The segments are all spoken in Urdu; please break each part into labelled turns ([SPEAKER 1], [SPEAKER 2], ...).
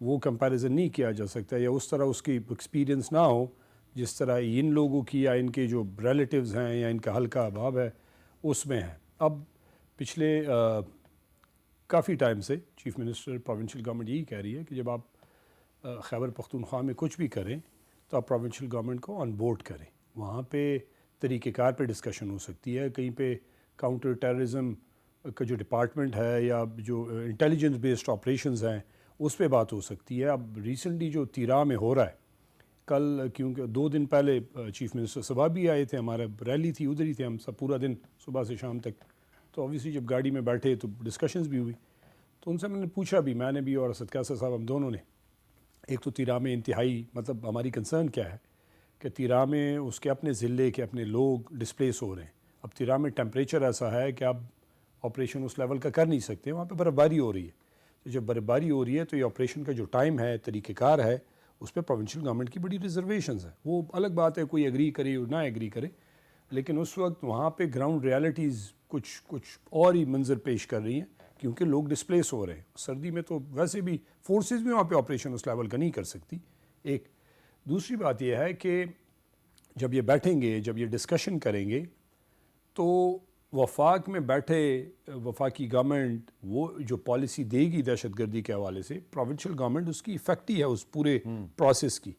[SPEAKER 1] وہ کمپیریزن نہیں کیا جا سکتا، یا اس طرح اس کی ایکسپیرینس نہ ہو جس طرح ان لوگوں کی یا ان کے جو ریلیٹیوز ہیں یا ان کا حلقہ احباب ہے اس میں ہے۔ اب پچھلے کافی ٹائم سے چیف منسٹر پروونشل گورنمنٹ یہی کہہ رہی ہے کہ جب آپ خیبر پختونخوا میں کچھ بھی کریں تو آپ پروونشل گورنمنٹ کو آن بورڈ کریں، وہاں پہ طریقہ کار پہ ڈسکشن ہو سکتی ہے، کہیں پہ کاؤنٹر ٹیررزم کا جو ڈپارٹمنٹ ہے یا جو انٹیلیجنس بیسڈ آپریشنز ہیں اس پہ بات ہو سکتی ہے۔ اب ریسنٹلی جو تیرا میں ہو رہا ہے، کل کیونکہ 2 دن پہلے چیف منسٹر صبح بھی آئے تھے، ہمارا ریلی تھی ادھر ہی تھے ہم سب پورا دن صبح سے شام تک، تو اوبیسلی جب گاڑی میں بیٹھے تو ڈسکشنز بھی ہوئی، تو ان سے میں نے پوچھا بھی، میں نے بھی اور اسد کیسر صاحب ہم دونوں نے، ایک تو تیرا میں انتہائی مطلب ہماری کنسرن کیا ہے کہ تیرا میں اس کے اپنے ضلع کے اپنے لوگ ڈسپلیس ہو رہے ہیں۔ اب تیرا میں ٹیمپریچر ایسا ہے کہ آپ آپریشن اس لیول کا کر نہیں سکتے، وہاں پہ برف باری ہو رہی ہے، تو جب برف باری ہو رہی ہے تو یہ آپریشن کا جو ٹائم ہے، طریقہ کار ہے، اس پہ پروونشل گورنمنٹ کی بڑی ریزرویشنز ہیں۔ وہ الگ بات ہے کوئی ایگری کرے اور نہ ایگری کرے، لیکن اس وقت وہاں پہ گراؤنڈ ریالٹیز کچھ اور ہی منظر پیش کر رہی ہیں، کیونکہ لوگ ڈسپلیس ہو رہے ہیں۔ سردی میں تو ویسے بھی فورسز بھی وہاں پہ آپریشن اس لیول کا نہیں کر سکتی۔ ایک دوسری بات یہ ہے کہ جب یہ بیٹھیں گے، جب یہ ڈسکشن کریں گے، تو وفاق میں بیٹھے وفاقی گورنمنٹ وہ جو پالیسی دے گی دہشت گردی کے حوالے سے، پروونشل گورنمنٹ اس کی افیکٹی ہے اس پورے پروسیس کی،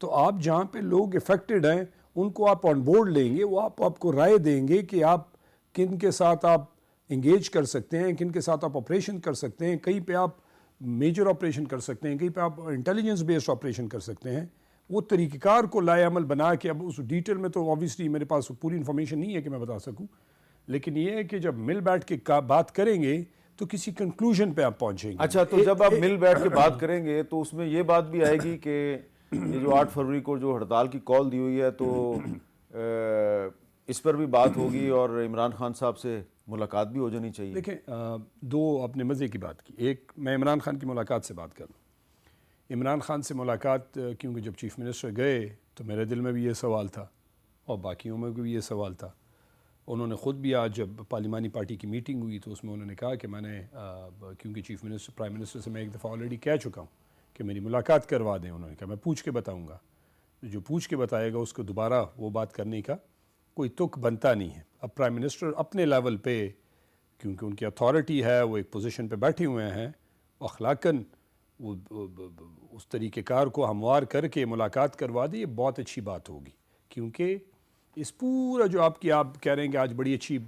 [SPEAKER 1] تو آپ جہاں پہ لوگ افیکٹڈ ہیں ان کو آپ آن بورڈ لیں گے، وہ آپ کو رائے دیں گے کہ آپ کن کے ساتھ آپ انگیج کر سکتے ہیں، کن کے ساتھ آپ آپریشن کر سکتے ہیں، کہیں پہ آپ میجر آپریشن کر سکتے ہیں، کہیں پہ آپ انٹیلیجنس بیسڈ آپریشن کر سکتے ہیں۔ وہ طریقہ کار کو لائے عمل بنا کے، اب اس ڈیٹیل میں تو آبویسلی میرے پاس پوری انفارمیشن نہیں ہے کہ میں بتا سکوں، لیکن یہ ہے کہ جب مل بیٹھ کے بات کریں گے تو کسی کنکلوژن پہ آپ پہنچیں گے۔
[SPEAKER 2] اچھا، تو جب آپ مل بیٹھ کے بات کریں گے تو اس میں یہ بات بھی آئے گی کہ یہ جو 8 فروری کو جو ہڑتال کی کال دی ہوئی ہے تو اس پر بھی بات ہوگی اور عمران خان صاحب سے ملاقات بھی ہو جانی چاہیے۔
[SPEAKER 1] دیکھیں، دو اپنے مزے کی بات کی، ایک میں عمران خان کی ملاقات سے بات کروں۔ عمران خان سے ملاقات کیونکہ جب چیف منسٹر گئے تو میرے دل میں بھی یہ سوال تھا اور باقیوں میں بھی یہ سوال تھا۔ انہوں نے خود بھی آج جب پارلیمانی پارٹی کی میٹنگ ہوئی تو اس میں انہوں نے کہا کہ میں نے کیونکہ چیف منسٹر پرائم منسٹر سے میں ایک دفعہ آلریڈی کہہ چکا ہوں کہ میری ملاقات کروا دیں، انہوں نے کہا میں پوچھ کے بتاؤں گا، جو پوچھ کے بتائے گا اس کو دوبارہ وہ بات کرنے کا کوئی تک بنتا نہیں ہے۔ اب پرائم منسٹر اپنے لیول پہ کیونکہ ان کی اتھارٹی ہے، وہ ایک پوزیشن پہ بیٹھے ہوئے ہیں، اخلاقاً وہ اس طریقہ کار کو ہموار کر کے ملاقات کروا دے، یہ بہت اچھی بات ہوگی، کیونکہ اس پورا جو آپ کہہ رہے ہیں کہ آج بڑی اچھی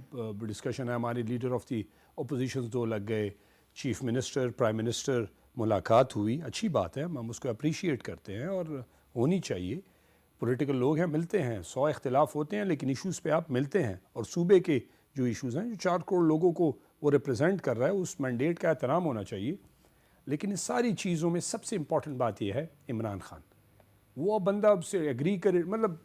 [SPEAKER 1] ڈسکشن ہے، ہمارے لیڈر آف دی اپوزیشنز 2 لگ گئے، چیف منسٹر پرائم منسٹر ملاقات ہوئی، اچھی بات ہے، ہم اس کو اپریشیٹ کرتے ہیں اور ہونی چاہیے۔ پولیٹیکل لوگ ہیں، ملتے ہیں، 100 اختلاف ہوتے ہیں لیکن ایشوز پہ آپ ملتے ہیں، اور صوبے کے جو ایشوز ہیں جو 4 کروڑ لوگوں کو وہ ریپرزینٹ کر رہا ہے، اس مینڈیٹ کا احترام ہونا چاہیے۔ لیکن اس ساری چیزوں میں سب سے امپورٹنٹ بات یہ ہے عمران خان، وہ بندہ اب سے ایگری کرے، مطلب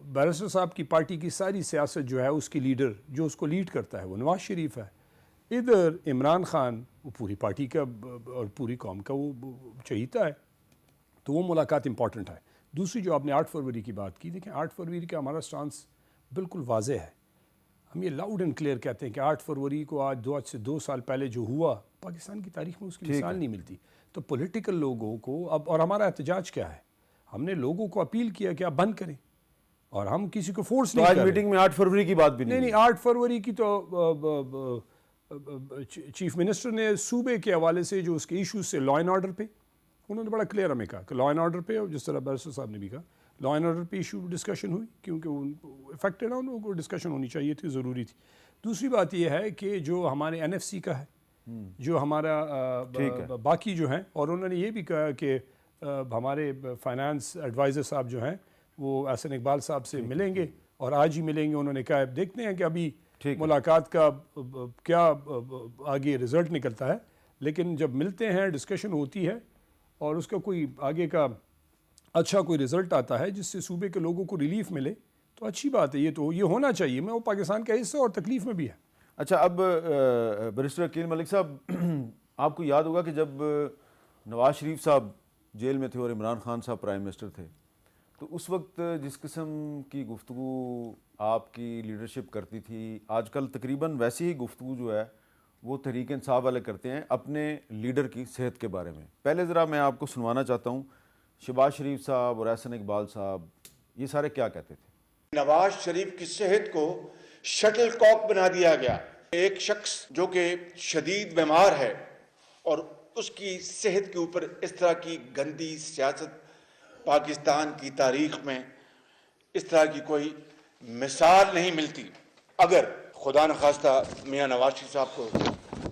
[SPEAKER 1] بیرسٹر صاحب کی پارٹی کی ساری سیاست جو ہے اس کی لیڈر جو اس کو لیڈ کرتا ہے وہ نواز شریف ہے، ادھر عمران خان وہ پوری پارٹی کا اور پوری قوم کا وہ چہیتا ہے، تو وہ ملاقات امپورٹنٹ ہے۔ دوسری جو آپ نے 8 فروری کی بات کی، دیکھیں 8 فروری کا ہمارا سٹانس بالکل واضح ہے، ہم یہ لاؤڈ اینڈ کلیئر کہتے ہیں کہ 8 فروری کو آج سے 2 سال پہلے جو ہوا پاکستان کی تاریخ میں اس کی مثال نہیں ملتی، تو پولیٹیکل لوگوں کو اب، اور ہمارا احتجاج کیا ہے، ہم نے لوگوں کو اپیل کیا کہ آپ بند کریں، اور ہم کسی کو فورس نہیں کر رہے۔
[SPEAKER 2] آج میٹنگ میں 8 فروری کی بات بھی
[SPEAKER 1] نہیں 8 فروری کی تو چیف منسٹر نے صوبے کے حوالے سے جو اس کے ایشوز سے لا اینڈ آرڈر پہ انہوں نے بڑا کلیئر ہمیں کہا کہ لا اینڈ آرڈر پہ، اور جس طرح بیرسٹر صاحب نے بھی کہا لا اینڈ آرڈر پہ ایشو ڈسکشن ہوئی، کیونکہ افیکٹڈ ہے، ان کو ڈسکشن ہونی چاہیے تھی، ضروری تھی۔ دوسری بات یہ ہے کہ جو ہمارے NFC کا ہے، جو ہمارا باقی جو ہیں، اور انہوں نے یہ بھی کہا کہ ہمارے فائنانس ایڈوائزر صاحب جو ہیں وہ احسن اقبال صاحب سے ملیں گے اور آج ہی ملیں گے، انہوں نے کہا دیکھتے ہیں کہ ابھی ملاقات کا کیا آگے رزلٹ نکلتا ہے، لیکن جب ملتے ہیں ڈسکشن ہوتی ہے اور اس کا کوئی آگے کا اچھا کوئی رزلٹ آتا ہے جس سے صوبے کے لوگوں کو ریلیف ملے تو اچھی بات ہے، یہ ہونا چاہیے، میں وہ پاکستان کا حصہ اور تکلیف میں بھی ہے۔
[SPEAKER 2] اچھا، اب بیرسٹر عقیل ملک صاحب، آپ کو یاد ہوگا کہ جب نواز شریف صاحب جیل میں تھے اور عمران خان صاحب پرائم منسٹر تھے، تو اس وقت جس قسم کی گفتگو آپ کی لیڈرشپ کرتی تھی، آج کل تقریباً ویسی ہی گفتگو جو ہے وہ تحریک انصاف والے کرتے ہیں اپنے لیڈر کی صحت کے بارے میں. پہلے ذرا میں آپ کو سنوانا چاہتا ہوں شہباز شریف صاحب اور احسن اقبال صاحب یہ سارے کیا کہتے تھے.
[SPEAKER 3] نواز شریف کی صحت کو شٹل کاک بنا دیا گیا. ایک شخص جو کہ شدید بیمار ہے اور اس کی صحت کے اوپر اس طرح کی گندی سیاست پاکستان کی تاریخ میں اس طرح کی کوئی مثال نہیں ملتی. اگر خدا نخواستہ میاں نواز شریف صاحب کو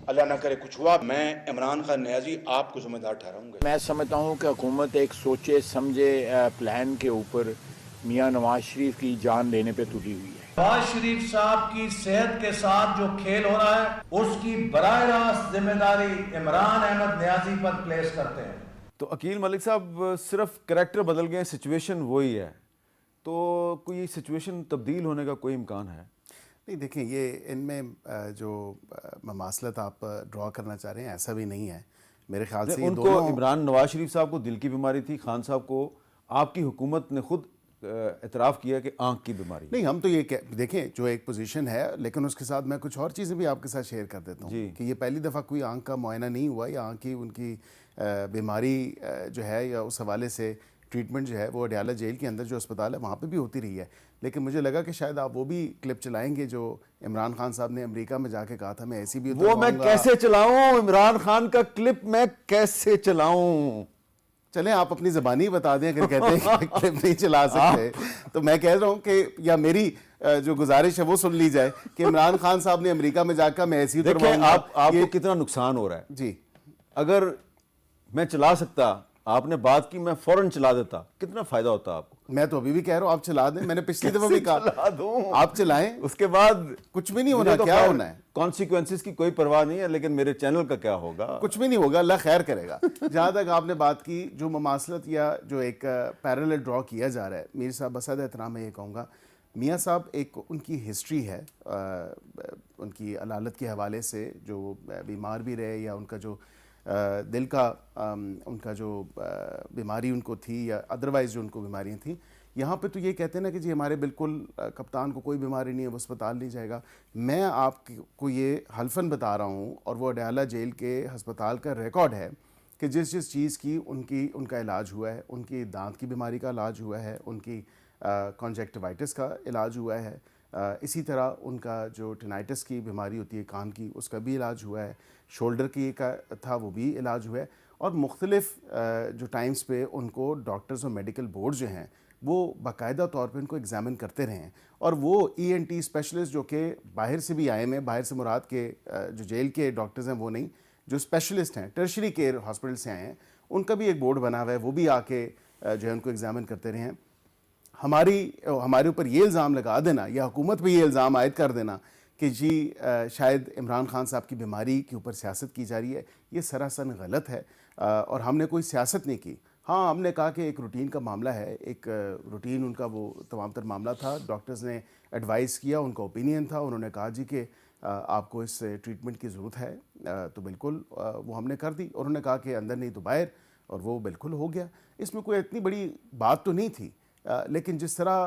[SPEAKER 3] اللہ نہ کرے کچھ ہوا، میں عمران خان نیازی آپ کو ذمہ دار ٹھہراؤں گا.
[SPEAKER 4] میں سمجھتا ہوں کہ حکومت ایک سوچے سمجھے پلان کے اوپر میاں نواز شریف کی جان لینے پہ تلی ہوئی ہے.
[SPEAKER 5] نواز شریف صاحب کی صحت کے ساتھ جو کھیل ہو رہا ہے اس کی براہ راست ذمہ داری عمران احمد نیازی پر پلیس کرتے ہیں.
[SPEAKER 2] تو عقیل ملک صاحب صرف کریکٹر بدل گئے، سچویشن وہی ہے، تو کوئی سچویشن تبدیل ہونے کا کوئی امکان ہے؟
[SPEAKER 6] نہیں دیکھیں، یہ ان میں جو مماثلت آپ ڈرا کرنا چاہ رہے ہیں ایسا بھی نہیں ہے میرے خیال سے.
[SPEAKER 2] ان کو عمران نواز شریف صاحب کو دل کی بیماری تھی، خان صاحب کو آپ کی حکومت نے خود اعتراف کیا کہ آنکھ کی بیماری.
[SPEAKER 6] نہیں، ہم تو یہ دیکھیں جو ایک پوزیشن ہے، لیکن اس کے ساتھ میں کچھ اور چیزیں بھی آپ کے ساتھ شیئر کر دیتا ہوں کہ یہ پہلی دفعہ کوئی آنکھ کا معائنہ نہیں ہوا یا آنکھ کی ان کی بیماری جو ہے یا اس حوالے سے ٹریٹمنٹ جو ہے وہ اڈیالہ جیل کے اندر جو اسپتال ہے وہاں پہ بھی ہوتی رہی ہے. لیکن مجھے لگا کہ شاید آپ وہ بھی کلپ چلائیں گے جو عمران خان صاحب نے امریکہ میں جا کے کہا تھا میں ایسی بھی
[SPEAKER 2] وہ میں کیسے چلاؤں؟ عمران خان کا کلپ میں کیسے چلاؤں؟
[SPEAKER 6] چلیں آپ اپنی زبانی بتا دیں اگر کہتے ہیں کہ کلپ نہیں چلا سکتے تو میں کہہ رہا ہوں کہ یا میری جو گزارش ہے وہ سن لی جائے کہ عمران خان صاحب نے امریکہ میں جا کر میں ایسی
[SPEAKER 2] دیکھیں آپ کو کتنا نقصان ہو رہا ہے.
[SPEAKER 6] جی
[SPEAKER 2] اگر میں چلا سکتا، آپ نے بات کی، میں فوراً چلا دیتا، کتنا فائدہ ہوتا آپ کو.
[SPEAKER 6] میں تو ابھی بھی کہہ رہا ہوں آپ چلا دیں. میں نے پچھلی دفعہ بھی کہا آپ چلائیں،
[SPEAKER 2] اس کے بعد
[SPEAKER 6] کچھ بھی نہیں ہونا. کیا ہونا ہے؟
[SPEAKER 2] کانسیکوینسز کی کوئی پرواہ نہیں ہے، لیکن میرے چینل کا کیا ہوگا؟
[SPEAKER 6] کچھ بھی نہیں ہوگا، اللہ خیر کرے گا. جہاں تک آپ نے بات کی جو مماثلت یا جو ایک پیرالل ڈرا کیا جا رہا ہے، میر صاحب بصد احترام میں یہ کہوں گا میاں صاحب ایک ان کی ہسٹری ہے ان کی علالت کے حوالے سے، جو بیمار بھی رہے یا ان کا جو دل کا ان کا جو بیماری ان کو تھی یا ادروائز جو ان کو بیماریاں تھیں. یہاں پہ تو یہ کہتے ہیں نا کہ جی ہمارے بالکل کپتان کو کوئی بیماری نہیں ہے، وہ اسپتال نہیں جائے گا. میں آپ کو یہ حلفاً بتا رہا ہوں اور وہ اڈیالہ جیل کے ہسپتال کا ریکارڈ ہے کہ جس چیز کی ان کا علاج ہوا ہے، ان کی دانت کی بیماری کا علاج ہوا ہے، ان کی کنجکٹیوائٹس کا علاج ہوا ہے، اسی طرح ان کا جو ٹینائٹس کی بیماری ہوتی ہے کان کی اس کا بھی علاج ہوا ہے، شولڈر کی کا تھا وہ بھی علاج ہوا ہے. اور مختلف جو ٹائمز پہ ان کو ڈاکٹرز اور میڈیکل بورڈ جو ہیں وہ باقاعدہ طور پہ ان کو ایگزامن کرتے رہے ہیں. اور وہ ENT اسپیشلسٹ جو کہ باہر سے بھی آئے ہیں، باہر سے مراد کے جو جیل کے ڈاکٹرز ہیں وہ نہیں، جو اسپیشلسٹ ہیں ٹرشری کیئر ہاسپٹل سے آئے ہیں، ان کا بھی ایک بورڈ بنا ہوا ہے، وہ بھی آ کے جو ہے ان کو ایگزامن کرتے رہے ہیں. ہمارے اوپر یہ الزام لگا دینا یا حکومت پہ یہ الزام عائد کر دینا کہ جی شاید عمران خان صاحب کی بیماری کے اوپر سیاست کی جا رہی ہے، یہ سراسر غلط ہے. اور ہم نے کوئی سیاست نہیں کی. ہاں ہم نے کہا کہ ایک روٹین کا معاملہ ہے، ایک روٹین ان کا وہ تمام تر معاملہ تھا. ڈاکٹرز نے ایڈوائز کیا، ان کا اوپینین تھا، انہوں نے کہا جی کہ آپ کو اس ٹریٹمنٹ کی ضرورت ہے، تو بالکل وہ ہم نے کر دی. اور انہوں نے کہا کہ اندر نہیں تو باہر، اور وہ بالکل ہو گیا. اس میں کوئی اتنی بڑی بات تو نہیں تھی، لیکن جس طرح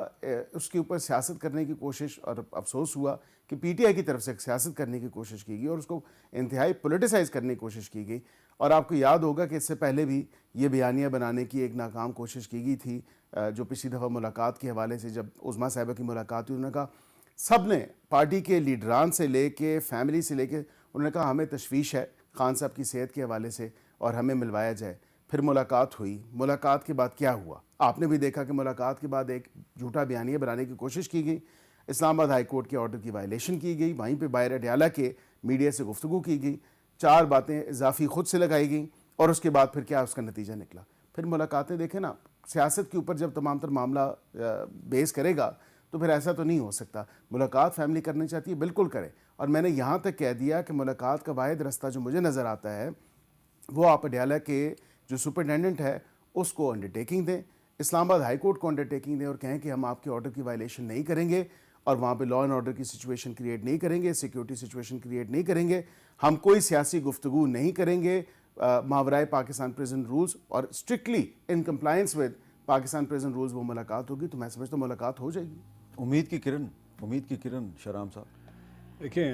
[SPEAKER 6] اس کے اوپر سیاست کرنے کی کوشش، اور افسوس ہوا کہ PTI کی طرف سے سیاست کرنے کی کوشش کی گئی اور اس کو انتہائی پولیٹیسائز کرنے کی کوشش کی گئی. اور آپ کو یاد ہوگا کہ اس سے پہلے بھی یہ بیانیہ بنانے کی ایک ناکام کوشش کی گئی تھی، جو پچھلی دفعہ ملاقات کے حوالے سے جب عظمیٰ صاحبہ کی ملاقات ہوئی، انہوں نے کہا سب نے پارٹی کے لیڈران سے لے کے فیملی سے لے کے، انہوں نے کہا ہمیں تشویش ہے خان صاحب کی صحت کے حوالے سے اور ہمیں ملوایا جائے. پھر ملاقات ہوئی. ملاقات کے بعد کیا ہوا آپ نے بھی دیکھا کہ ملاقات کے بعد ایک جھوٹا بیانیہ بنانے کی کوشش کی گئی، اسلام آباد ہائی کورٹ کے آرڈر کی وائلیشن کی گئی، وہیں پہ باہر اڈیالہ کے میڈیا سے گفتگو کی گئی، 4 باتیں اضافی خود سے لگائی گئیں، اور اس کے بعد پھر کیا اس کا نتیجہ نکلا. پھر ملاقاتیں دیکھیں نا، سیاست کے اوپر جب تمام تر معاملہ بیس کرے گا تو پھر ایسا تو نہیں ہو سکتا. ملاقات فیملی کرنی چاہتی ہے بالکل کرے. اور میں نے یہاں تک کہہ دیا کہ ملاقات کا واحد رستہ جو مجھے نظر آتا ہے وہ آپ اڈیالہ کے جو سپرنٹینڈنٹ ہے اس کو انڈرٹیکنگ دیں، اسلام آباد ہائی کورٹ کو انڈرٹیکنگ دیں اور کہیں کہ ہم آپ کے آرڈر کی وائلیشن نہیں کریں گے اور وہاں پہ لا اینڈ آرڈر کی سچویشن کریٹ نہیں کریں گے، سیکیورٹی سچویشن کریٹ نہیں کریں گے، ہم کوئی سیاسی گفتگو نہیں کریں گے ماورائے پاکستان پریزن رولز، اور strictly in compliance with Pakistan prison rules وہ ملاقات ہوگی. تو میں سمجھتا ہوں ملاقات ہو جائے گی.
[SPEAKER 2] امید کی کرن شہرام صاحب.
[SPEAKER 1] دیکھیں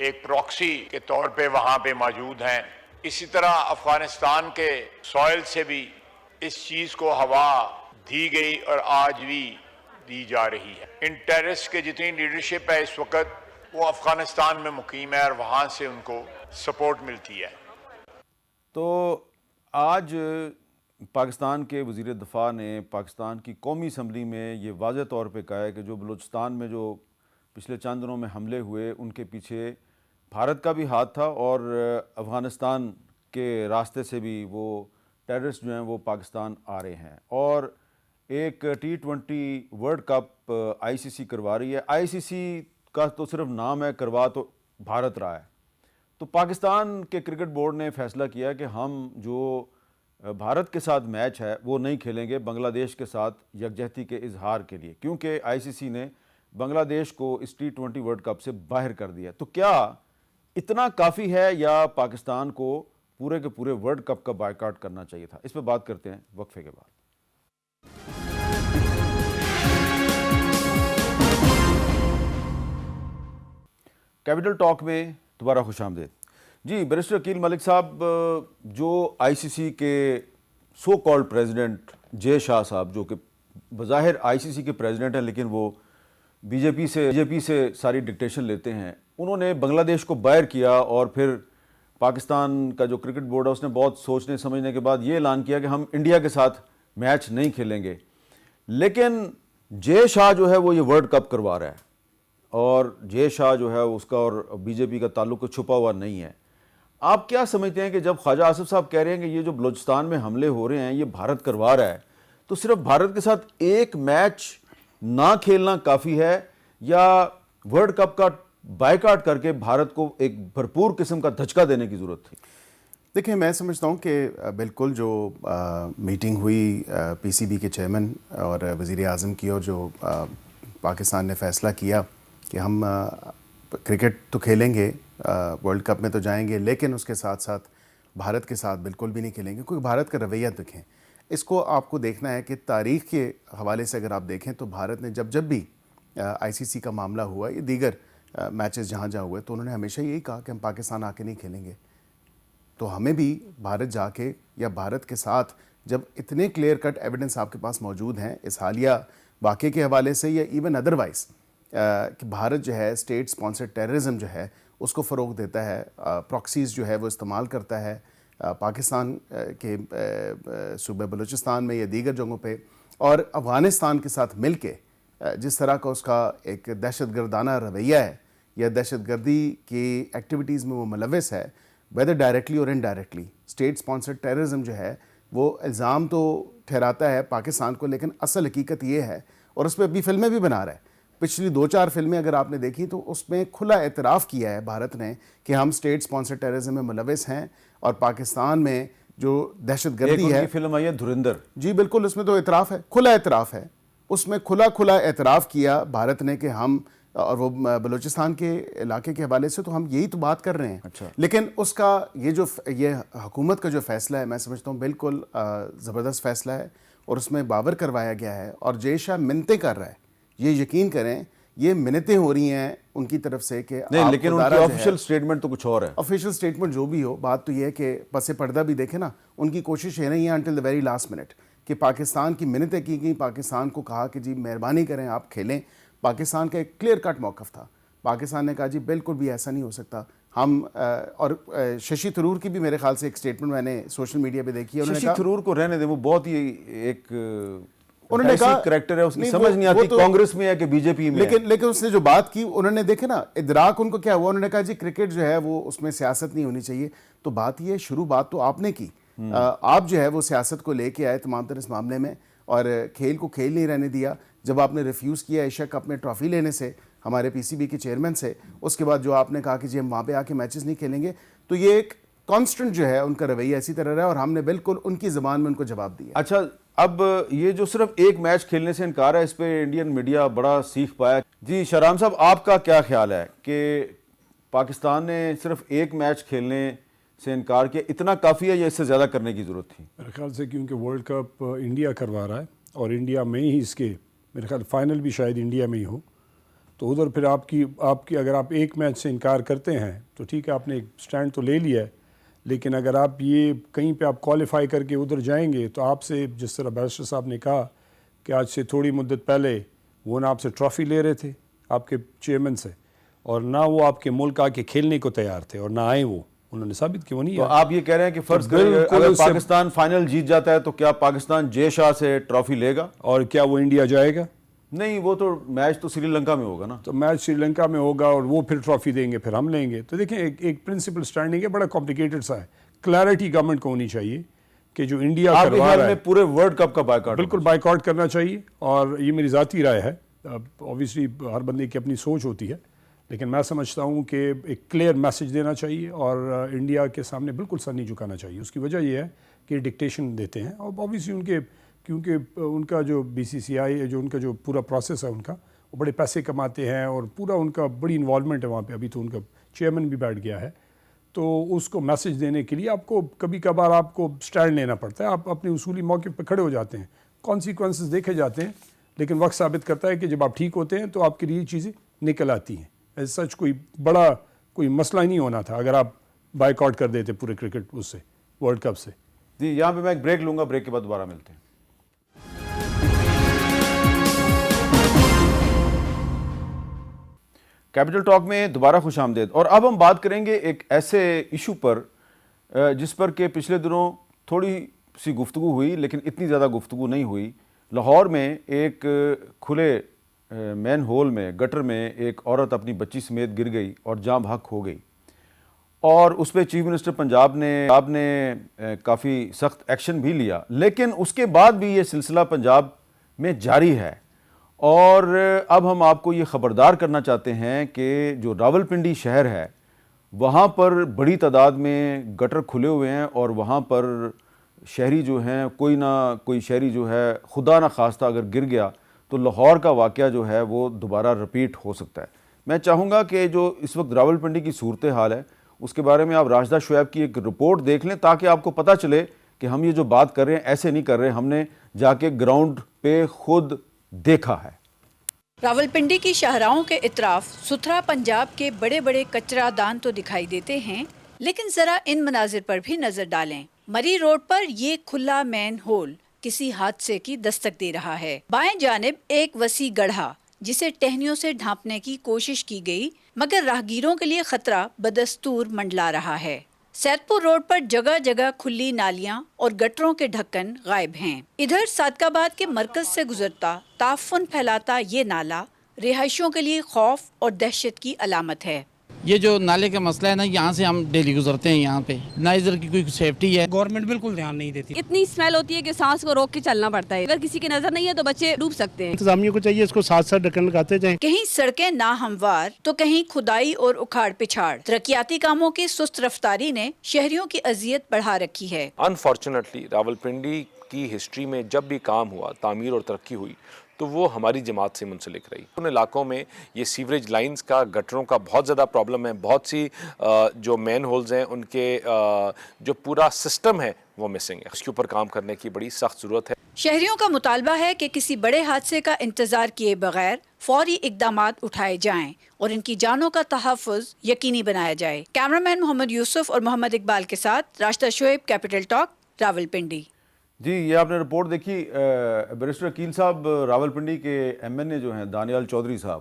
[SPEAKER 4] ایک پراکسی کے طور پہ وہاں پہ موجود ہیں. اسی طرح افغانستان کے سوائل سے بھی اس چیز کو ہوا دی گئی اور آج بھی دی جا رہی ہے. ان ٹیررسٹ کے جتنی لیڈرشپ ہے اس وقت وہ افغانستان میں مقیم ہے اور وہاں سے ان کو سپورٹ ملتی ہے.
[SPEAKER 2] تو آج پاکستان کے وزیر دفاع نے پاکستان کی قومی اسمبلی میں یہ واضح طور پہ کہا ہے کہ جو بلوچستان میں جو پچھلے چند دنوں میں حملے ہوئے ان کے پیچھے بھارت کا بھی ہاتھ تھا اور افغانستان کے راستے سے بھی وہ ٹیررسٹ جو ہیں وہ پاکستان آ رہے ہیں. اور ایک T20 ورلڈ کپ ICC کروا رہی ہے. ICC کا تو صرف نام ہے, کروا تو بھارت رہا ہے. تو پاکستان کے کرکٹ بورڈ نے فیصلہ کیا کہ ہم جو بھارت کے ساتھ میچ ہے وہ نہیں کھیلیں گے بنگلہ دیش کے ساتھ یکجہتی کے اظہار کے لیے, کیونکہ ICC نے بنگلہ دیش کو اس T20 ورلڈ کپ سے باہر کر دیا. تو کیا اتنا کافی ہے یا پاکستان کو پورے کے پورے ورلڈ کپ کا بائیکاٹ کرنا چاہیے تھا؟ اس پہ بات کرتے ہیں وقفے کے بعد. کیپٹل ٹاک میں دوبارہ خوش آمدید. جی بیرسٹر عقیل ملک صاحب, جو ICC کے سو کالڈ پریزیڈنٹ جے شاہ صاحب, جو کہ بظاہر ICC کے پریزیڈنٹ ہیں لیکن وہ بی جے پی سے ساری ڈکٹیشن لیتے ہیں, انہوں نے بنگلہ دیش کو باہر کیا اور پھر پاکستان کا جو کرکٹ بورڈ ہے اس نے بہت سوچنے سمجھنے کے بعد یہ اعلان کیا کہ ہم انڈیا کے ساتھ میچ نہیں کھیلیں گے. لیکن جے شاہ جو ہے وہ یہ ورلڈ کپ کروا رہا ہے اور جے شاہ جو ہے اس کا اور بی جے پی کا تعلق چھپا ہوا نہیں ہے. آپ کیا سمجھتے ہیں کہ جب خواجہ آصف صاحب کہہ رہے ہیں کہ یہ جو بلوچستان میں حملے ہو رہے ہیں یہ بھارت کروا رہا ہے, تو صرف بھارت کے ساتھ ایک میچ نہ کھیلنا کافی ہے یا ورلڈ کپ کا بائیکاٹ کر کے بھارت کو ایک بھرپور قسم کا دھچکا دینے کی ضرورت تھی؟
[SPEAKER 6] دیکھیں, میں سمجھتا ہوں کہ بالکل جو میٹنگ ہوئی PCB کے چیئرمین اور وزیر اعظم کی, اور جو پاکستان نے فیصلہ کیا کہ ہم کرکٹ تو کھیلیں گے, ورلڈ کپ میں تو جائیں گے, لیکن اس کے ساتھ ساتھ بھارت کے ساتھ بالکل بھی نہیں کھیلیں گے. کیونکہ بھارت کا رویہ دیکھیں, اس کو آپ کو دیکھنا ہے کہ تاریخ کے حوالے سے اگر آپ دیکھیں تو بھارت نے جب بھی ICC کا معاملہ ہوا, یہ دیگر میچز جہاں ہوئے, تو انہوں نے ہمیشہ یہی کہا کہ ہم پاکستان آ کے نہیں کھیلیں گے. تو ہمیں بھی بھارت جا کے یا بھارت کے ساتھ جب اتنے کلیئر کٹ ایویڈنس آپ کے پاس موجود ہیں اس حالیہ واقعے کے حوالے سے یا ایون ادروائز کہ بھارت جو ہے اسٹیٹ اسپانسرڈ ٹیررزم جو ہے اس کو فروغ دیتا ہے, پراکسیز جو ہے وہ استعمال کرتا ہے پاکستان کے صوبہ بلوچستان میں یا دیگر جگہوں پہ, اور افغانستان کے ساتھ مل کے جس طرح کا اس کا ایک دہشت گردانہ رویہ ہے یا دہشت گردی کی ایکٹیویٹیز میں وہ ملوث ہے, ویدر ڈائریکٹلی اور انڈائریکٹلی. اسٹیٹ اسپانسرڈ ٹیررزم جو ہے وہ الزام تو ٹھہراتا ہے پاکستان کو, لیکن اصل حقیقت یہ ہے, اور اس پہ ابھی فلمیں بھی بنا رہا ہے. پچھلی 2-4 فلمیں اگر آپ نے دیکھی تو اس میں کھلا اعتراف کیا ہے بھارت نے کہ ہم اسٹیٹ اسپانسرڈ ٹیررزم میں ملوث ہیں, اور پاکستان میں جو دہشت گردی ہے,
[SPEAKER 2] فلم آئی ہے دھرندر,
[SPEAKER 6] جی بالکل, اس میں تو اعتراف ہے, کھلا اعتراف ہے, اس میں کھلا اعتراف کیا بھارت نے کہ ہم, اور وہ بلوچستان کے علاقے کے حوالے سے تو ہم یہی تو بات کر رہے ہیں.
[SPEAKER 2] اچھا.
[SPEAKER 6] لیکن اس کا یہ حکومت کا جو فیصلہ ہے میں سمجھتا ہوں بالکل زبردست فیصلہ ہے, اور اس میں باور کروایا گیا ہے, اور جے شاہ منتیں کر رہا ہے. یہ یقین کریں یہ منتیں ہو رہی ہیں ان کی طرف سے کہ
[SPEAKER 2] نہیں, لیکن ان کی آفیشیل سٹیٹمنٹ تو کچھ اور ہے.
[SPEAKER 6] آفیشیل سٹیٹمنٹ جو بھی ہو, بات تو یہ ہے کہ پس پردہ بھی دیکھیں نا, ان کی کوشش یہ نہیں ہے until the very last minute کہ پاکستان کی منتیں کی گئیں, پاکستان کو کہا کہ جی مہربانی کریں آپ کھیلیں. پاکستان کا ایک کلیئر کٹ موقف تھا, پاکستان نے کہا جی بالکل بھی ایسا نہیں ہو سکتا ہم, اور ششی تھرور کی بھی میرے خیال سے ایک سٹیٹمنٹ میں نے سوشل میڈیا پہ دیکھی ہے.
[SPEAKER 2] ششی تھرور کو رہنے دیں, وہ بہت ہی ایک انہوں نے کہا کریکٹر ہے, اس کی سمجھ نہیں آتی کانگریس میں ہے کہ بی جے پی میں,
[SPEAKER 6] لیکن اس نے جو بات کی انہوں نے دیکھے نا ادراک ان کو کیا ہوا, انہوں نے کہا جی کرکٹ جو ہے وہ اس میں سیاست نہیں ہونی چاہیے. تو بات یہ شروع بات تو آپ نے کی, آپ جو ہے وہ سیاست کو لے کے آئے تمام تر اس معاملے میں, اور کھیل کو کھیل نہیں رہنے دیا. جب آپ نے ریفیوز کیا ایشیا کپ میں ٹرافی لینے سے ہمارے PCB کے چیئرمین سے, اس کے بعد جو آپ نے کہا کہ جی ہم وہاں پہ آ کے میچز نہیں کھیلیں گے, تو یہ ایک کانسٹنٹ جو ہے ان کا رویہ اسی طرح رہا, اور ہم نے بالکل ان کی زبان میں ان کو جواب دیا.
[SPEAKER 2] اچھا, اب یہ جو صرف ایک میچ کھیلنے سے انکار ہے, اس پہ انڈین میڈیا بڑا سیکھ پایا. جی شاہرام صاحب, آپ کا کیا خیال ہے کہ پاکستان نے صرف ایک میچ کھیلنے سے انکار کیا, اتنا کافی ہے یا اس سے زیادہ کرنے کی ضرورت تھی؟
[SPEAKER 1] میرے خیال سے کیونکہ ورلڈ کپ انڈیا کروا رہا ہے اور انڈیا میں ہی اس کے میرے خیال فائنل بھی شاید انڈیا میں ہی ہو, تو ادھر پھر آپ کی اگر آپ ایک میچ سے انکار کرتے ہیں تو ٹھیک ہے، آپ نے ایک سٹینڈ تو لے لیا ہے، لیکن اگر آپ یہ کہیں پہ آپ کوالیفائی کر کے ادھر جائیں گے تو آپ سے جس طرح بیرسٹر صاحب نے کہا کہ آج سے تھوڑی مدت پہلے وہ نہ آپ سے ٹرافی لے رہے تھے آپ کے چیئرمین سے، اور نہ وہ آپ کے ملک آ کے کھیلنے کو تیار تھے، اور نہ آئے وہ، انہوں نے ثابت کیا وہ نہیں
[SPEAKER 2] تو
[SPEAKER 1] آئے۔
[SPEAKER 2] آپ یہ کہہ رہے ہیں کہ فرض کریں اگر پاکستان فائنل جیت جاتا ہے تو کیا پاکستان جے شاہ سے ٹرافی لے گا؟
[SPEAKER 1] اور کیا وہ انڈیا جائے گا؟
[SPEAKER 2] نہیں، وہ تو میچ تو سری لنکا میں ہوگا نا۔
[SPEAKER 1] تو میچ سری لنکا میں ہوگا اور وہ پھر ٹرافی دیں گے، پھر ہم لیں گے۔ تو دیکھیں ایک پرنسپل سٹینڈنگ ہے، بڑا کمپلیکیٹڈ سا ہے، کلیئرٹی گورنمنٹ کو ہونی چاہیے کہ جو انڈیا
[SPEAKER 2] آپ کے
[SPEAKER 1] کروا
[SPEAKER 2] خیال
[SPEAKER 1] رہا
[SPEAKER 2] میں
[SPEAKER 1] ہے
[SPEAKER 2] پورے ورلڈ کپ کا بائیکاٹ؟
[SPEAKER 1] بالکل بائیکاٹ کرنا چاہیے، اور یہ میری ذاتی رائے ہے، اوبیسلی ہر بندے کی اپنی سوچ ہوتی ہے، لیکن میں سمجھتا ہوں کہ ایک کلیئر میسج دینا چاہیے اور انڈیا کے سامنے بالکل سر نہیں جھکانا چاہیے۔ اس کی وجہ یہ ہے کہ ڈکٹیشن دیتے ہیں، اور اوبیسلی کیونکہ ان کا جو بی سی سی آئی جو ان کا جو پورا پروسیس ہے ان کا، وہ بڑے پیسے کماتے ہیں اور پورا ان کا بڑی انوالومنٹ ہے وہاں پہ، ابھی تو ان کا چیئرمین بھی بیٹھ گیا ہے، تو اس کو میسج دینے کے لیے آپ کو کبھی کبھار آپ کو سٹینڈ لینا پڑتا ہے، آپ اپنے اصولی موقف پہ کھڑے ہو جاتے ہیں، کانسیکوینسز دیکھے جاتے ہیں، لیکن وقت ثابت کرتا ہے کہ جب آپ ٹھیک ہوتے ہیں تو آپ کے لیے چیزیں نکل آتی ہیں۔ ایز سچ کوئی مسئلہ ہی نہیں ہونا تھا اگر آپ بائیک آؤٹ کر دیتے پورے کرکٹ اس سے، ورلڈ کپ سے۔
[SPEAKER 2] جی یہاں پہ میں ایک بریک لوں گا، بریک کے بعد دوبارہ ملتے ہیں۔ کیپٹل ٹاک میں دوبارہ خوش آمدید، اور اب ہم بات کریں گے ایک ایسے ایشو پر جس پر کہ پچھلے دنوں تھوڑی سی گفتگو ہوئی لیکن اتنی زیادہ گفتگو نہیں ہوئی۔ لاہور میں ایک کھلے مین ہول میں، گٹر میں، ایک عورت اپنی بچی سمیت گر گئی اور جاں بحق ہو گئی، اور اس پہ چیف منسٹر پنجاب نے کافی سخت ایکشن بھی لیا، لیکن اس کے بعد بھی یہ سلسلہ پنجاب میں جاری ہے۔ اور اب ہم آپ کو یہ خبردار کرنا چاہتے ہیں کہ جو راولپنڈی شہر ہے وہاں پر بڑی تعداد میں گٹر کھلے ہوئے ہیں، اور وہاں پر شہری جو ہیں، کوئی نہ کوئی شہری جو ہے خدا نہ خواستہ اگر گر گیا تو لاہور کا واقعہ جو ہے وہ دوبارہ رپیٹ ہو سکتا ہے۔ میں چاہوں گا کہ جو اس وقت راولپنڈی کی صورتحال ہے اس کے بارے میں آپ راشدہ شعیب کی ایک رپورٹ دیکھ لیں، تاکہ آپ کو پتہ چلے کہ ہم یہ جو بات کر رہے ہیں ایسے نہیں کر رہے، ہم نے جا کے گراؤنڈ پہ خود دیکھا ہے۔
[SPEAKER 7] راولپنڈی کی شاہراہوں کے اطراف ستھرا پنجاب کے بڑے بڑے کچرا دان تو دکھائی دیتے ہیں، لیکن ذرا ان مناظر پر بھی نظر ڈالیں۔ مری روڈ پر یہ کھلا مین ہول کسی حادثے کی دستک دے رہا ہے۔ بائیں جانب ایک وسیع گڑھا جسے ٹہنیوں سے ڈھانپنے کی کوشش کی گئی، مگر راہگیروں کے لیے خطرہ بدستور منڈلا رہا ہے۔ سیدپور روڈ پر جگہ جگہ کھلی نالیاں اور گٹروں کے ڈھکن غائب ہیں۔ ادھر صادق آباد کے مرکز سے گزرتا تعفن پھیلاتا یہ نالا رہائشیوں کے لیے خوف اور دہشت کی علامت ہے۔
[SPEAKER 8] یہ جو نالے کا مسئلہ ہے نا، یہاں سے ہم ڈیلی گزرتے ہیں، یہاں پہ نہ ادھر کی کوئی سیفٹی ہے،
[SPEAKER 9] گورنمنٹ بالکل دھیان نہیں دیتی۔
[SPEAKER 10] اتنی اسمیل ہوتی ہے کہ سانس کو روک کے چلنا پڑتا ہے، اگر کسی کی نظر نہیں ہے تو بچے ڈوب سکتے ہیں۔
[SPEAKER 9] انتظامیہ کو چاہیے اس کو ساتھ ساتھ ڈھکن لگاتے جائیں۔
[SPEAKER 7] کہیں سڑکیں ناہموار تو کہیں کھدائی اور اکھاڑ پچھاڑ، ترقیاتی کاموں کی سست رفتاری نے شہریوں کی اذیت بڑھا رکھی ہے۔
[SPEAKER 11] انفارچونیٹلی راولپنڈی کی ہسٹری میں جب بھی کام ہوا، تعمیر اور ترقی ہوئی، تو وہ ہماری جماعت سے منسلک رہی۔ ان علاقوں میں یہ سیوریج لائنز کا، گٹروں کا بہت زیادہ پرابلم ہے، بہت سی جو مین ہولز ہیں ان کے جو پورا سسٹم ہے وہ مسنگ ہے، اس کے اوپر کام کرنے کی بڑی سخت ضرورت ہے۔
[SPEAKER 7] شہریوں کا مطالبہ ہے کہ کسی بڑے حادثے کا انتظار کیے بغیر فوری اقدامات اٹھائے جائیں اور ان کی جانوں کا تحفظ یقینی بنایا جائے۔ کیمرامین محمد یوسف اور محمد اقبال کے ساتھ راشدہ شعیب، کیپٹل ٹاک، راولپنڈی۔
[SPEAKER 2] جی یہ آپ نے رپورٹ دیکھی، بیرسٹر عقیل صاحب راولپنڈی کے ایم این اے جو ہیں دانیال چودھری صاحب،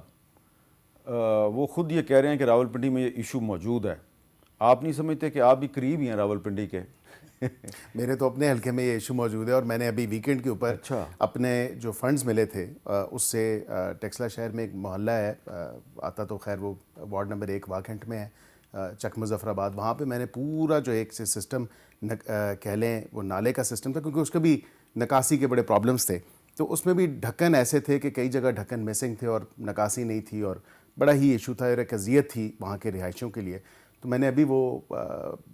[SPEAKER 2] وہ خود یہ کہہ رہے ہیں کہ راولپنڈی میں یہ ایشو موجود ہے۔ آپ نہیں سمجھتے کہ آپ بھی قریب ہی ہیں راولپنڈی کے؟
[SPEAKER 6] میرے تو اپنے حلقے میں یہ ایشو موجود ہے، اور میں نے ابھی ویکینڈ کے اوپر اپنے جو فنڈز ملے تھے اس سے ٹیکسلا شہر میں ایک محلہ ہے، آتا تو خیر وہ وارڈ نمبر 1 واکنٹ میں ہے، چک مظفر آباد، وہاں پہ میں نے پورا جو ایک سسٹم کہہ لیں وہ نالے کا سسٹم تھا، کیونکہ اس کا بھی نکاسی کے بڑے پرابلمس تھے، تو اس میں بھی ڈھکن ایسے تھے کہ کئی جگہ ڈھکن مسنگ تھے اور نکاسی نہیں تھی، اور بڑا ہی ایشو تھا اور ایک اذیت تھی وہاں کے رہائشیوں کے لیے۔ تو میں نے ابھی وہ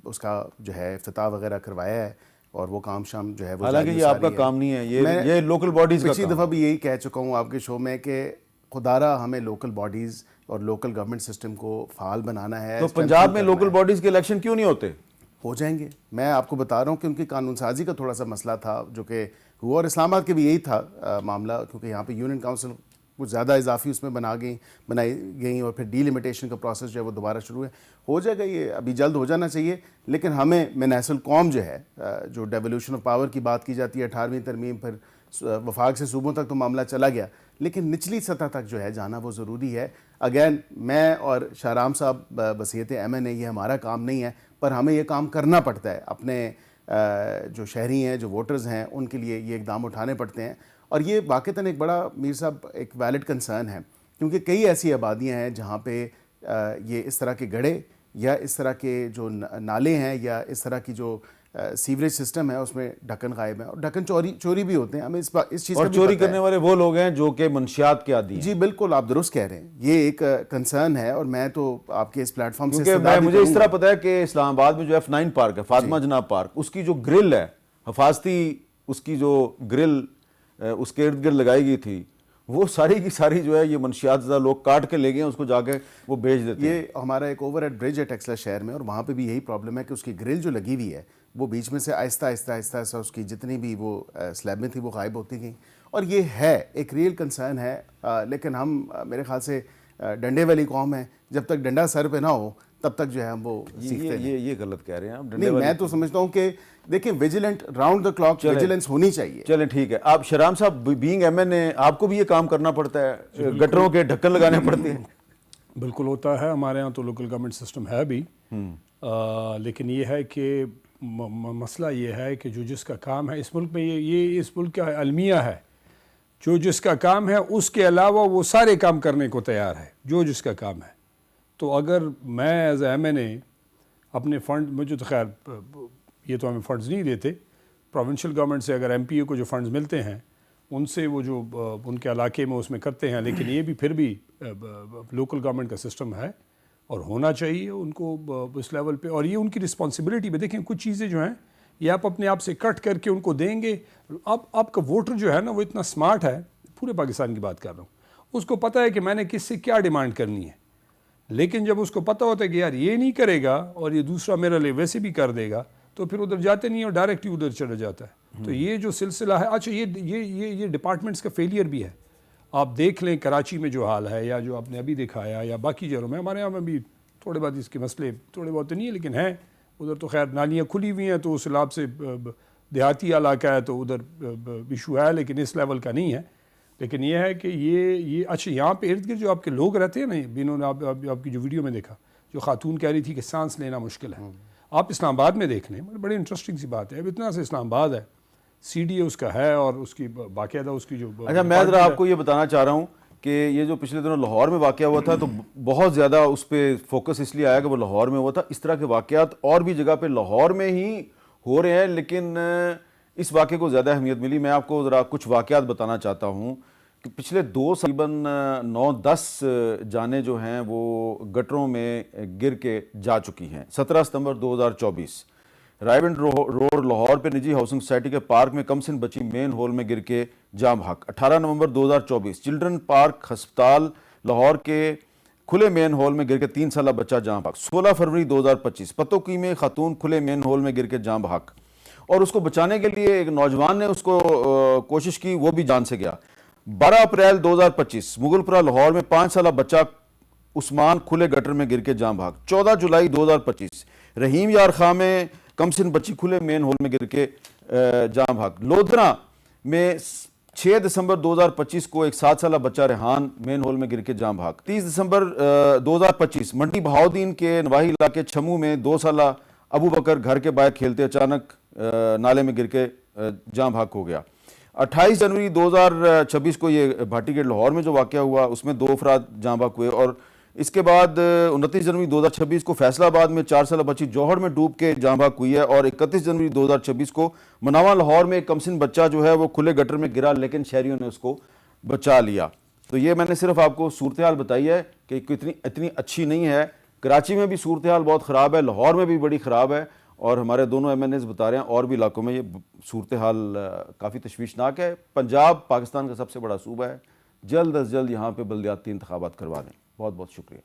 [SPEAKER 6] اس کا جو ہے افتتاح وغیرہ کروایا ہے، اور وہ کام شام جو ہے وہ
[SPEAKER 2] حالانکہ یہ آپ کا کام نہیں ہے، یہ لوکل باڈیز کا کام ہے۔
[SPEAKER 6] پچھلی دفعہ بھی یہی کہہ چکا ہوں آپ کے شو میں کہ خدارہ ہمیں لوکل باڈیز اور لوکل گورنمنٹ سسٹم کو فعال بنانا ہے۔
[SPEAKER 2] تو پنجاب میں لوکل باڈیز کے الیکشن کیوں نہیں ہوتے؟
[SPEAKER 6] ہو جائیں گے، میں آپ کو بتا رہا ہوں کہ ان کی قانون سازی کا تھوڑا سا مسئلہ تھا جو کہ ہوا، اور اسلام آباد کے بھی یہی تھا معاملہ، کیونکہ یہاں پہ یونین کاؤنسل وہ زیادہ اضافی اس میں بنائی گئیں اور پھر ڈی لمیٹیشن کا پروسیس جو ہے وہ دوبارہ شروع ہو جائے گا. یہ ابھی جلد ہو جانا چاہیے, لیکن ہمیں مینیس القوم جو ہے, جو ڈیولیوشن آف پاور کی بات کی جاتی ہے, 18ویں ترمیم, پھر وفاق سے صوبوں تک تو معاملہ چلا گیا, لیکن نچلی سطح تک جو ہے جانا وہ ضروری ہے. اگین میں اور شاہرام صاحب وصیت MNA, یہ ہمارا کام نہیں ہے, پر ہمیں یہ کام کرنا پڑتا ہے. اپنے جو شہری ہیں, جو ووٹرز ہیں, ان کے لیے یہ اقدام اٹھانے پڑتے ہیں. اور یہ واقعتاً ایک بڑا میر صاحب ایک ویلڈ کنسرن ہے, کیونکہ کئی ایسی آبادیاں ہیں جہاں پہ یہ اس طرح کے گڑھے یا اس طرح کے جو نالے ہیں یا اس طرح کی جو سیوریج سسٹم ہے اس میں ڈھکن غائب ہے, اور ڈھکن چوری بھی ہوتے ہیں. ہمیں اس چیز
[SPEAKER 2] اور چوری کرنے والے وہ لوگ ہیں جو کہ منشیات کے عادی ہیں.
[SPEAKER 6] جی بالکل, آپ درست کہہ رہے ہیں, یہ ایک کنسرن ہے. اور میں تو آپ کے اس پلیٹ فارم سے
[SPEAKER 2] کیونکہ مجھے اس طرح پتا ہے کہ اسلام آباد میں جو F9 پارک ہے, فاطمہ جناب پارک, اس کی جو گرل ہے حفاظتی, اس کی جو گرل اس کے ارد گرد لگائی گئی تھی, وہ ساری کی ساری جو ہے یہ منشیات زدہ لوگ کاٹ کے لے گئے ہیں, اس کو جا کے وہ بیچ دیتے ہیں.
[SPEAKER 6] یہ ہمارا ایک اوور ہیڈ برج ہے ٹیکسلا شہر میں, اور وہاں پہ بھی یہی پرابلم ہے کہ اس کی گرل جو لگی ہوئی ہے وہ بیچ میں سے آہستہ آہستہ اس کی جتنی بھی وہ سلیبیں تھی وہ غائب ہوتی گئیں. اور یہ ہے ایک ریئل کنسرن ہے, لیکن ہم میرے خیال سے ڈنڈے والی قوم ہے, جب تک ڈنڈا سر پہ نہ ہو تب تک جو ہے ہم وہ سیکھتے ہیں.
[SPEAKER 2] یہ غلط کہہ رہے ہیں آپ.
[SPEAKER 6] نہیں, میں تو سمجھتا ہوں کہ دیکھیں vigilant round the clock vigilance ہونی چاہیے.
[SPEAKER 2] چلیں ٹھیک ہے. آپ شہرام صاحب بینگ MNA, آپ کو بھی یہ کام کرنا پڑتا ہے, گٹروں کے ڈھکن لگانے پڑتے ہیں؟
[SPEAKER 1] بالکل ہوتا ہے, ہمارے ہاں تو لوکل گورنمنٹ سسٹم ہے بھی, لیکن یہ ہے کہ مسئلہ یہ ہے کہ جو جس کا کام ہے اس ملک میں, یہ اس ملک کا المیہ ہے, جو جس کا کام ہے اس کے علاوہ وہ سارے کام کرنے کو تیار ہے, جو جس کا کام ہے. تو اگر میں ایز اے MNA اپنے فنڈ, مجھے تو خیر یہ تو ہمیں فنڈز نہیں دیتے, پروونشل گورنمنٹ سے اگر MPA کو جو فنڈز ملتے ہیں ان سے وہ جو ان کے علاقے میں اس میں کرتے ہیں, لیکن یہ بھی پھر بھی لوکل گورنمنٹ کا سسٹم ہے اور ہونا چاہیے ان کو اس لیول پہ, اور یہ ان کی رسپانسبلٹی پہ. دیکھیں کچھ چیزیں جو ہیں یہ آپ اپنے آپ سے کٹ کر کے ان کو دیں گے. اب آپ کا ووٹر جو ہے نا وہ اتنا سمارٹ ہے, پورے پاکستان کی بات کر رہا ہوں, اس کو پتہ ہے کہ میں نے کس سے کیا ڈیمانڈ کرنی ہے, لیکن جب اس کو پتہ ہوتا ہے کہ یار یہ نہیں کرے گا اور یہ دوسرا میرا لیے ویسے بھی کر دے گا, تو پھر ادھر جاتے نہیں اور ڈائریکٹ ہی ادھر چلا جاتا ہے. تو یہ جو سلسلہ ہے, اچھا یہ ڈپارٹمنٹس کا فیلئر بھی ہے. آپ دیکھ لیں کراچی میں جو حال ہے, یا جو آپ نے ابھی دکھایا, یا باقی جگہوں میں, ہمارے یہاں میں بھی تھوڑے بہت اس کے مسئلے تھوڑے بہت نہیں ہیں لیکن ہیں. ادھر تو خیر نالیاں کھلی ہوئی ہیں تو اس حساب سے دیہاتی علاقہ ہے تو ادھر ایشو ہے, لیکن اس لیول کا نہیں ہے. لیکن یہ ہے کہ یہ اچھا یہاں پہ ارد گرد جو آپ کے لوگ رہتے ہیں نا, انہوں نے آپ کی جو ویڈیو میں دیکھا, جو خاتون کہہ رہی تھی کہ سانس لینا مشکل ہے, آپ اسلام آباد میں دیکھ لیں, بڑی انٹرسٹنگ سی بات ہے. اب اتنا سے اسلام آباد ہے, CDA اس کا ہے اور اس کی باقاعدہ اس کی جو.
[SPEAKER 2] اچھا میں ذرا آپ کو یہ بتانا چاہ رہا ہوں کہ یہ جو پچھلے دنوں لاہور میں واقعہ ہوا تھا تو بہت زیادہ اس پہ فوکس اس لیے آیا کہ وہ لاہور میں ہوا تھا. اس طرح کے واقعات اور بھی جگہ پہ لاہور میں ہی ہو رہے ہیں, لیکن اس واقعے کو زیادہ اہمیت ملی. میں آپ کو ذرا کچھ واقعات بتانا چاہتا ہوں کہ پچھلے 2 تقریباً 9-10 جانیں جو ہیں وہ گٹروں میں گر کے جا چکی ہیں. 17 ستمبر 2024 رائیونڈ روڈ لاہور پہ نجی ہاؤسنگ سوسائٹی کے پارک میں کم سن بچی مین ہول میں گر کے جاں بحق. 18 نومبر 2024 چلڈرن پارک ہسپتال لاہور کے کھلے مین ہول میں گر کے 3 سالہ بچہ جاں بحق. 16 فروری 2025 پتوکی میں خاتون کھلے مین ہول میں گر کے جاں بحق, اور اس کو بچانے کے لیے ایک نوجوان نے اس کو کوشش کی, وہ بھی جان سے گیا. 12 اپریل 2025 مغل پورہ لاہور میں 5 سالہ بچہ عثمان کھلے گٹر میں گر کے جاں بحق. 14 جولائی 2025 رحیم یار خاں میں کم سن بچی کھلے مین ہول میں گر کے جاں بحق. لودھنا میں 6 دسمبر 2025 کو ایک 7 سالہ بچہ ریحان مین ہول میں گر کے جاں بحق. 30 دسمبر 2025 منڈی بہاؤدین کے نواحی علاقے چھمو میں 2 سالہ ابو بکر گھر کے باہر کھیلتے اچانک نالے میں گر کے جاں بحق ہو گیا. 28 جنوری 2026 کو یہ بھاٹی گیٹ لاہور میں جو واقعہ ہوا اس میں 2 افراد جاں بحق ہوئے, اور اس کے بعد 29 جنوری 2026 کو فیصل آباد میں 4 سالہ بچی جوہر میں ڈوب کے جاں بحق ہوئی ہے, اور 31 جنوری 2026 کو مناواں لاہور میں ایک کمسن بچہ جو ہے وہ کھلے گٹر میں گرا, لیکن شہریوں نے اس کو بچا لیا. تو یہ میں نے صرف آپ کو صورتحال بتائی ہے کہ اتنی اچھی نہیں ہے. کراچی میں بھی صورتحال بہت خراب ہے, لاہور میں بھی بڑی خراب ہے, اور ہمارے دونوں MNAs بتا رہے ہیں اور بھی علاقوں میں یہ صورتحال کافی تشویشناک ہے. پنجاب پاکستان کا سب سے بڑا صوبہ ہے, جلد از جلد یہاں پہ بلدیاتی انتخابات کروا دیں. بہت بہت شکریہ.